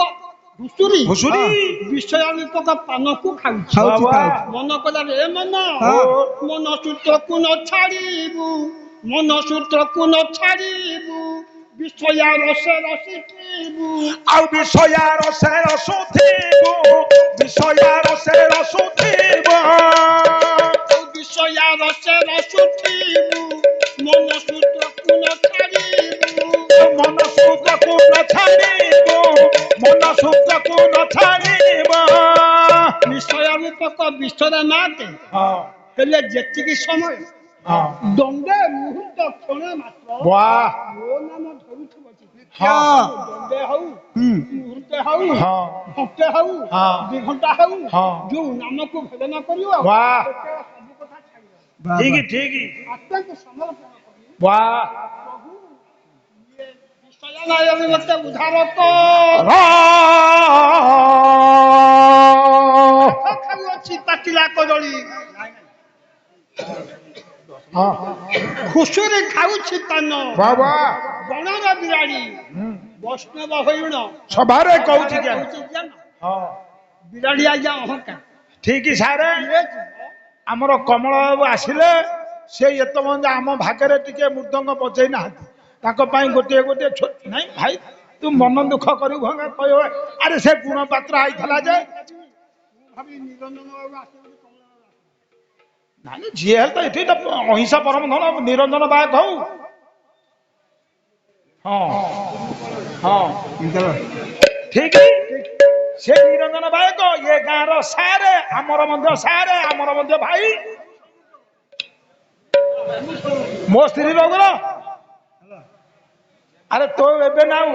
Speaker 2: ଘୁଷୁରି
Speaker 1: ଘୁଷୁରି
Speaker 2: ବିଷୟ ରୂପକ ପାନକୁ ଖାଉଛି
Speaker 3: ଖାଉଛି
Speaker 1: ବାବା।
Speaker 3: ଖାଉଛି
Speaker 2: ମନ କଲା ରେ ମନ
Speaker 1: ହଁ।
Speaker 2: ମନ ସୂତ୍ରକୁ ନ ଛାଡ଼ିବୁ ମନ ସୂତ୍ରକୁ ନ ଛାଡ଼ିବୁ ବିଷୟା ରସେ ରସିଥିବୁ
Speaker 1: ଆଉ ବିଷୟା ରସେ ରସୁଥିବୁ ବିଷୟା ରସେ ରସୁଥିବୁ
Speaker 2: ବିଷୟା ରସେ ରସୁଥିବୁ ମନ ସୂତ୍ରକୁ ନ ଛାଡ଼ିବୁ
Speaker 1: ମନ ସୂତ୍ରକୁ ନ ଛାଡ଼ିବୁ ମନ ସୂତ୍ରକୁ ନ ଛାଡ଼ିବୁ
Speaker 2: ବିଷୟ ରୂପକ ବିଷରେ ମାତେ
Speaker 1: ହଁ
Speaker 2: ହେଲେ ଯେତିକି ସମୟ
Speaker 1: ହଁ
Speaker 2: ଦଣ୍ଡେ ମୁହୂର୍ତ୍ତ କ୍ଷଣେ ମାତ୍ର
Speaker 1: ବାଃ
Speaker 2: ମୋ ନାମ ଧରୁଥିବ
Speaker 1: ହଁ
Speaker 2: ଦଣ୍ଡେ ହଉ ମୁହୂର୍ତ୍ତେ ହଉ
Speaker 1: ହଁ
Speaker 2: ଘଣ୍ଟେ ହଉ
Speaker 1: ହଁ
Speaker 2: 2 ଘଣ୍ଟା ହଉ
Speaker 1: ହଁ
Speaker 2: ଯୋଉ ନାମକୁ ଭଜନ କରିବ
Speaker 1: ବାଃ
Speaker 2: ସେତେବେଳେ ସବୁ କଥା ଛାଡ଼ିବ
Speaker 1: ଠିକ ଠିକ
Speaker 2: ଆତ୍ମାକୁ ସମର୍ପଣ କରି
Speaker 1: ବାଃ
Speaker 2: ପ୍ରଭୁ ଇଏ ବିଷୟ ନାୟକ ମତେ ଉଦ୍ଧାର କର
Speaker 1: ରା
Speaker 2: ଅଛି ପାଚିଲା କଦଳୀ
Speaker 1: ହଁ
Speaker 2: ଖୁସୁରେ ଖାଉଛି ପାନ
Speaker 1: ବାବା
Speaker 2: ବଣର ବିରାଡ଼ି ବୈଷ୍ଣବ ହଇଣ
Speaker 1: ସଭାରେ କହୁଛି ଜ୍ଞାନ
Speaker 2: କହୁଛି ଜ୍ଞାନ।
Speaker 1: ହଁ
Speaker 2: ବିରାଡ଼ି ଆଜ୍ଞା ଅହଙ୍କାର
Speaker 1: ଠିକ ସାରେ ଆମର କମଳ ବାବୁ ଆସିଲେ ସେ ଏତେ ମଞ୍ଜ ଆମ ଭାଗରେ ଟିକେ ମୃଦଙ୍ଗ ବଜେଇ ନାହାନ୍ତି ତାଙ୍କ ପାଇଁ ଗୋଟିଏ ଗୋଟିଏ ନାଇଁ ଭାଇ ତୁ ମନ ଦୁଃଖ କରିବୁ ଭଙ୍ଗା କହିବ ଆରେ ସେ ଗୁଣ ପାତ୍ର ଆଇଥିଲା ଯେ
Speaker 2: ଭାବି ନିରଞ୍ଜନ ବାବୁ ଆସିବେ ବୋଲି କମଳ ବାବୁ ଆସିବେ।
Speaker 1: ନାଇଁ ଯିଏ ହେଲେ ତ ଏଠି ତ ଅହିଂସା ପରମ ଧନ ନିରଞ୍ଜନ ବାଗ ହଉ ହଁ ହଁ ଠିକ ସେ ନିରଞ୍ଜନ ବାୟକ ଏ ଗାଁର ସାରେ ଆମର ମଧ୍ୟ ସାରେ ଆମର ମଧ୍ୟ ଭାଇ ମୋ ସ୍ତ୍ରୀ ରୋଗର ଆରେ ତୋ ଏବେ ନାଉ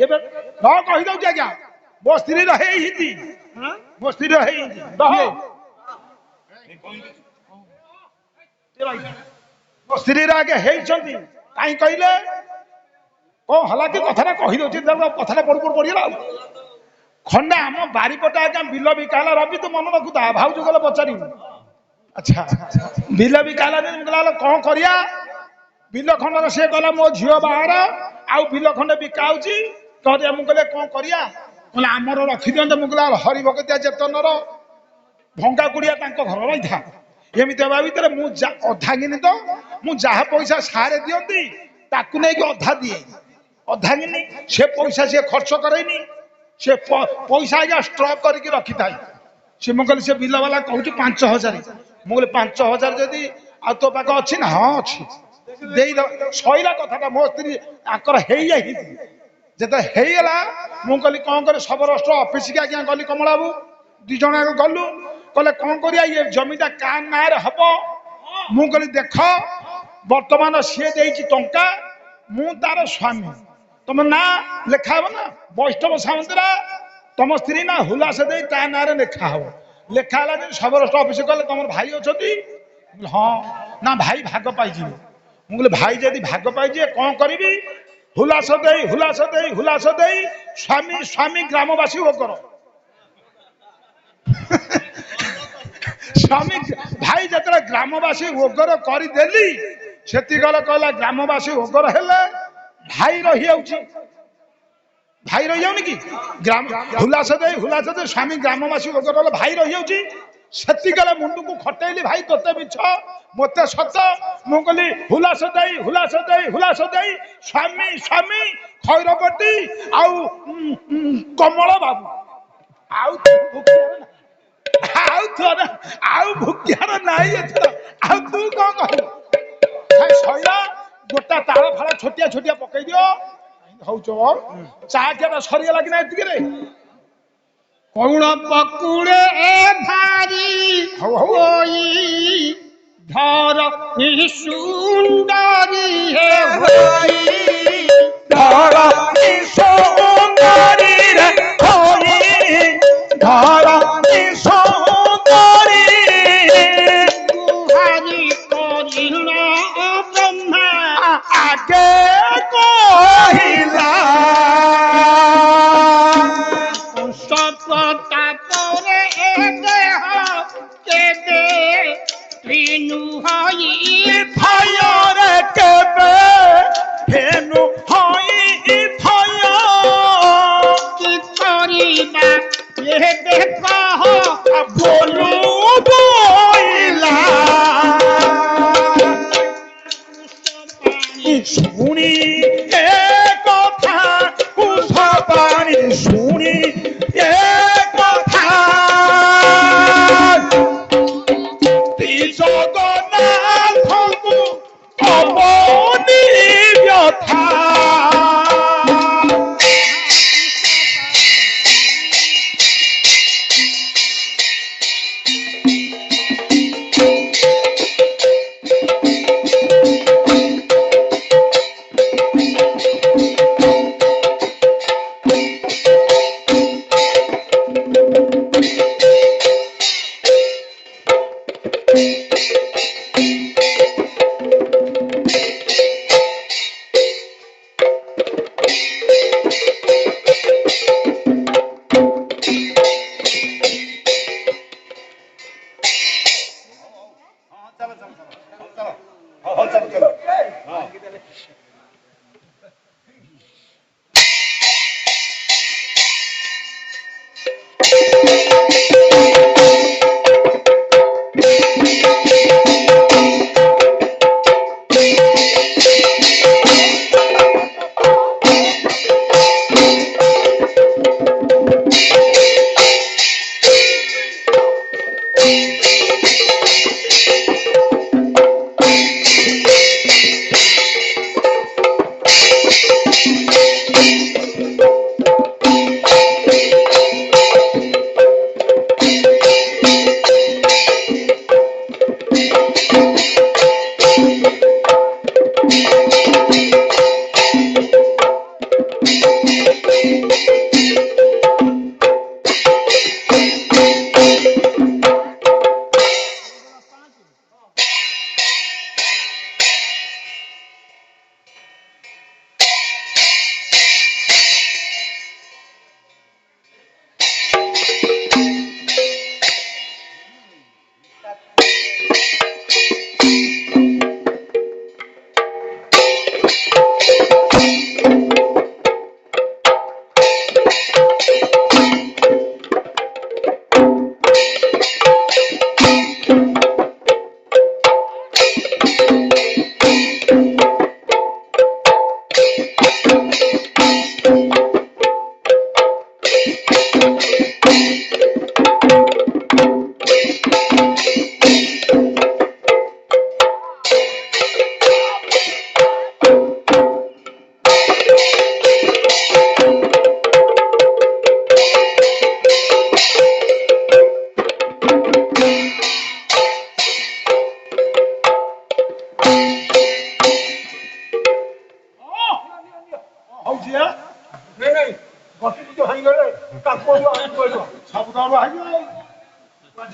Speaker 1: ଏବେ ରହ କହିଦଉଛି ଆଜ୍ଞା ମୋ ସ୍ତ୍ରୀର ହେଇଛି
Speaker 2: ହଁ?
Speaker 1: ମୋ ସ୍ତ୍ରୀର ହେଇଛି ରହ ମୋ ସ୍ତ୍ରୀର ଆଗେ ହେଇଛନ୍ତି କାହିଁ କହିଲେ କଣ ହେଲା କି କଥାଟା କହିଦଉଛି କଥାଟା ପଡୁ ପଡୁ ପଡିଗଲା ଆଉ ଖଣ୍ଡା ଆମ ବାରିପଟେ ଆଜ୍ଞା ବିଲ ବିକା ହେଲା ରବି ତୁ ମନେ ରଖୁଥା ଭାଉଜ ଗଲେ ପଚାରିବୁ ଆଚ୍ଛା ବିଲ ବିକା ହେଲା ମୁଁ କହିଲା କଣ କରିବା ବିଲ ଖଣ୍ଡର ସିଏ କହିଲା ମୋ ଝିଅ ବାହାର ଆଉ ବିଲ ଖଣ୍ଡେ ବିକା ହଉଛି କହିଲେ ମୁଁ କହିଲେ କଣ କରିବା କହିଲେ ଆମର ରଖିଦିଅନ୍ତେ ମୁଁ କହିଲା ହରିଭଗତିଆ ଚେତନର ଭଙ୍ଗା କୁଡିଆ ତାଙ୍କ ଘର ରହିଥା ଏମିତି ହେବା ଭିତରେ ମୁଁ ଅଧା ଗିନି ତ ମୁଁ ଯାହା ପଇସା ସାରେ ଦିଅନ୍ତି ତାକୁ ନେଇକି ଅଧା ଦିଏ ଅଧା ଗିନି ସେ ପଇସା ସିଏ ଖର୍ଚ୍ଚ କରେନି ସେ ପଇସା ଆଜ୍ଞା ଷ୍ଟ୍ରକ୍ କରିକି ରଖିଥାଏ ସେ ମୁଁ କହିଲି ସେ ବିଲ ବାଲା କହୁଛି 5,000 ମୁଁ କହିଲି 5,000 ଯଦି ଆଉ ତୋ ପାଖ ଅଛି ନା ହଁ ଅଛି ଦେଇଦବ ସଇଲା କଥାଟା ମୋ ସ୍ତ୍ରୀ ଆଙ୍କର ହେଇଯାଇଛି ଯେତେବେଳେ ହେଇଗଲା ମୁଁ କହିଲି କଣ କରେ ସବରାଷ୍ଟ୍ର ଅଫିସକି ଆଜ୍ଞା ଗଲି କମଳା ବାବୁ 2 ଜଣ ଆଗ ଗଲୁ କହିଲେ କଣ କରିବା ଇଏ ଜମିଟା କା ନାଁରେ ହବ ମୁଁ କହିଲି ଦେଖ ବର୍ତ୍ତମାନ ସିଏ ଦେଇଛି ଟଙ୍କା ମୁଁ ତାର ସ୍ୱାମୀ ତମ ନା ଲେଖା ହବ ନା ବୈଷ୍ଣବ ସାମନ୍ତରା ତମ ସ୍ତ୍ରୀ ନା ହୁଲାସ ଦେଇ ତା ନାଁରେ ଲେଖା ହବ ଲେଖା ହେଲା ଯେ ସବରାଷ୍ଟ୍ର ଅଫିସ ଗଲେ ତମର ଭାଇ ଅଛନ୍ତି ହଁ ନା ଭାଇ ଭାଗ ପାଇଯିବେ ମୁଁ କହିଲି ଭାଇ ଯଦି ଭାଗ ପାଇଯିବେ କଣ କରିବି ହୁଲାସ ଦେଇ ହୁଲାସ ଦେଇ ହୁଲାସ ଦେଇ ସ୍ୱାମୀ ସ୍ୱାମୀ ଗ୍ରାମବାସୀ ଓକର ସ୍ୱାମୀ ଭାଇ ଯେତେବେଳେ ଗ୍ରାମବାସୀ ଓଗର କରିଦେଲି ସେତିକଲେ କହିଲା ଗ୍ରାମବାସୀ ଓଗର ହେଲେ ଭାଇ ରହିଯାଉଛି ଭାଇ ରହିଯାଉନି କି ହୁଲାସ ଦେଇ ସ୍ୱାମୀ ଗ୍ରାମବାସୀ ଓଗର ହେଲେ ଭାଇ ରହିଯାଉଛି ସେତିକଲେ ମୁଣ୍ଡକୁ ଖଟେଇଲି ଭାଇ ତୋତେ ମିଛ ମତେ ସତ ମୁଁ କହିଲି ହୁଲାସ ଦେଇ ସ୍ୱାମୀ ସ୍ୱାମୀ ଖୈରପତି ଆଉ କମଳ ବାବୁ ଆଉ ଆଉ ଭୁକିଆର ନାହିଁ ଏଥର ଆଉ ତୁ କଣ କହିବୁ ସଇଲା ଗୋଟା ତାଳ ଫାଳ ଛୋଟିଆ ଛୋଟିଆ ପକେଇ ଦିଅ ହଉଛ ଚା ଖିଆଟା ସରିଗଲା କି ନା ଏତିକିରେ
Speaker 2: କଉଣ ପକୁଡେ ଭାରି
Speaker 1: ହଉ ହଉ
Speaker 2: ହୋଇ ଧର ସୁନ୍ଦରୀ ହେ ହୋଇ
Speaker 1: ଧର ସୁନ୍ଦରୀରେ ହୋଇ ଧର ସୁନ୍ଦରୀ
Speaker 2: ଗୁହାରି କରିଣ ବ୍ରହ୍ମା
Speaker 1: ଆଗେ କହିଲା
Speaker 2: ପ୍ରତାପରେ ଏ ଦେହ କେବେ ତ୍ରିନୁ ହଇ
Speaker 1: ଭୟରେ କେବେ ହେନୁ ହଇ ଭୟ
Speaker 2: କି କରିବା ଏ ଦେଖ
Speaker 1: ବୋଲୁ ବୋଇଲା শুনি এ কথা কুশ পানি শুনি এ কথা জগন্নাথଙ୍କୁ অবনি ব্যথা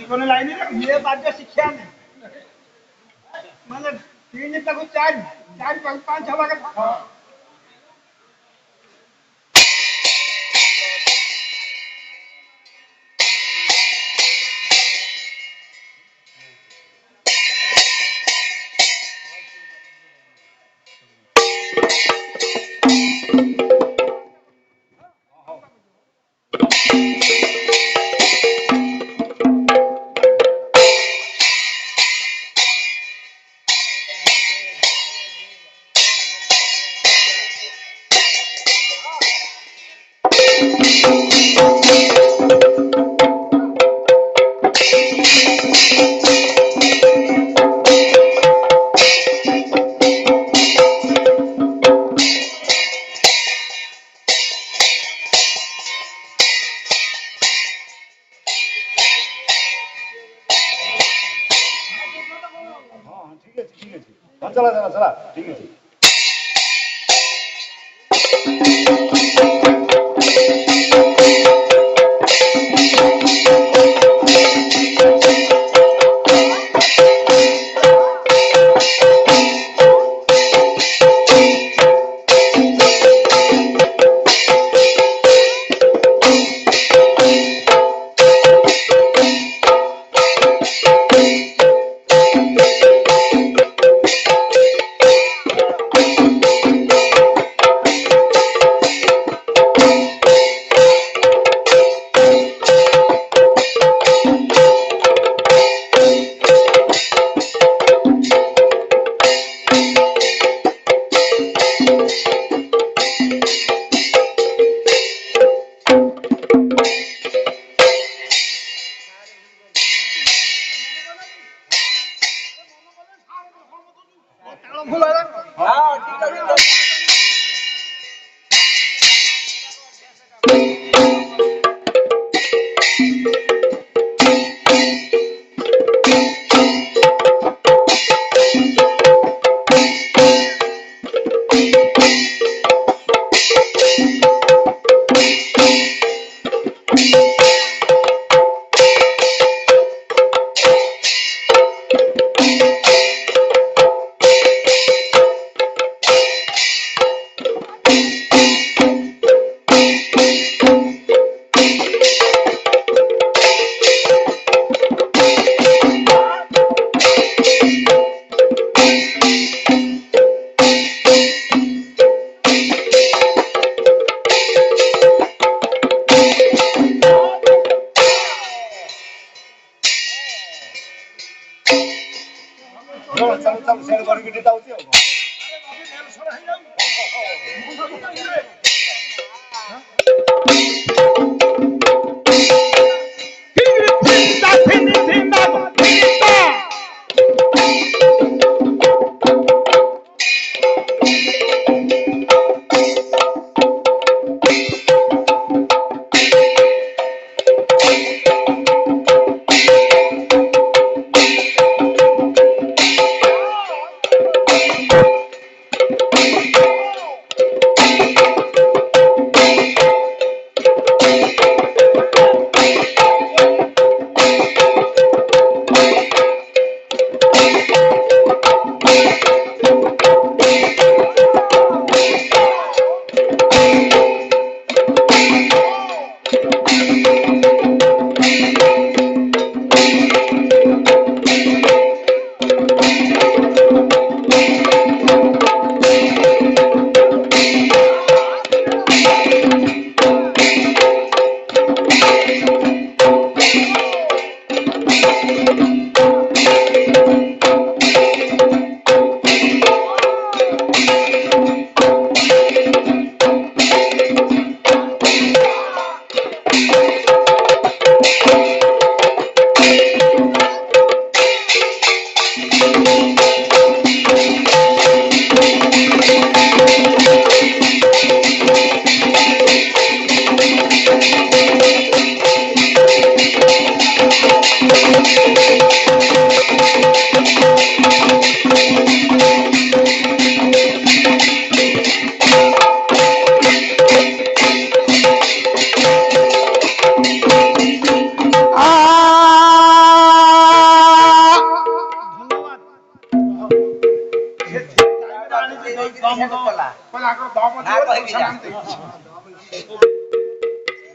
Speaker 1: জীবনে লাইনে
Speaker 2: ইয়ে বাদ্য শিক্ষা নেই মানে 3 তাକୁ 4 4 5 হওয়া কথা
Speaker 3: ঠিক আছে ঠিক আছে চালা চালা চালা ঠিক আছে
Speaker 4: କହିବି ଯା।